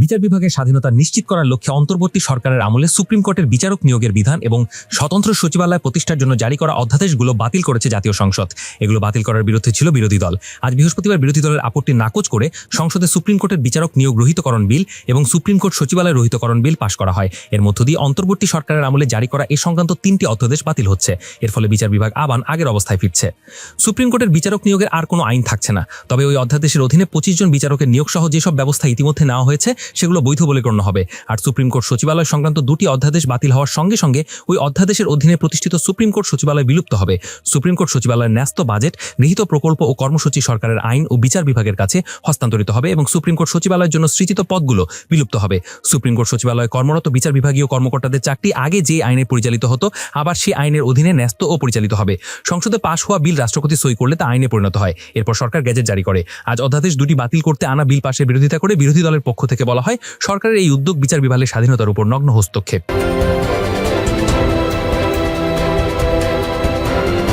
বিচার বিভাগের স্বাধীনতা নিশ্চিত করার লক্ষ্যে অন্তর্বর্তী সরকারের আমলে সুপ্রিম কোর্টের বিচারক নিয়োগের বিধান এবং স্বতন্ত্র সচিবালয় প্রতিষ্ঠার জন্য জারি করা অধ্যাদেশগুলো বাতিল করেছে জাতীয় সংসদ। এগুলো বাতিল করার বিরুদ্ধে ছিল বিরোধী দল। আজ বৃহস্পতিবার বিরোধী দলের আপত্তি নাকচ করে সংসদে সুপ্রিম কোর্টের বিচারক নিয়োগ রহিতকরণ বিল এবং সুপ্রিম কোর্ট সচিবালয় রহিতকরণ বিল পাশ করা হয়। এর মধ্য দিয়ে অন্তর্বর্তী সরকারের আমলে জারি করা এ সংক্রান্ত 3টি অধ্যাদেশ বাতিল হচ্ছে। এর ফলে বিচার বিভাগ আবার আগের অবস্থায় ফিরছে। সুপ্রিম কোর্টের বিচারক নিয়োগের আর কোনো আইন থাকছে না। তবে ওই অধ্যাদেশের অধীনে 25 জন বিচারকের নিয়োগ সহ যেসব ব্যবস্থা ইতিমধ্যে নেওয়া হয়েছে সেগুলো বৈধ বলে গণ্য হবে। আর সুপ্রিম কোর্ট সচিবালয় সংক্রান্ত 2টি অধ্যাদেশ বাতিল হওয়ার সঙ্গে সঙ্গে ওই অধ্যাদেশের অধীনে প্রতিষ্ঠিত সুপ্রিম কোর্ট সচিবালয় বিলুপ্ত হবে। সুপ্রিম কোর্ট সচিবালয়ের ন্যস্ত বাজেট, গৃহীত প্রকল্প ও কর্মসূচি সরকারের আইন ও বিচার বিভাগের কাছে হস্তান্তরিত হবে এবং সুপ্রিম কোর্ট সচিবালয়ের জন্য সৃজিত পদগুলো বিলুপ্ত হবে। সুপ্রিম কোর্ট সচিবালয়ে কর্মরত বিচার বিভাগীয় কর্মকর্তাদের চাকরি আগে যে আইনে পরিচালিত হতো আবার সেই আইনের অধীনে ন্যস্ত ও পরিচালিত হবে। সংসদে পাশ হওয়া বিল রাষ্ট্রপতি সই করলে তা আইনে পরিণত হয়। এরপর সরকার গেজেট জারি করে। আজ অধ্যাদেশ 2টি বাতিল করতে আনা বিল পাশের বিরোধিতা করে বিরোধী দলের পক্ষ থেকে বলা হয়, সরকারের এই উদ্যোগ বিচার বিভাগের স্বাধীনতার উপর নগ্ন হস্তক্ষেপ।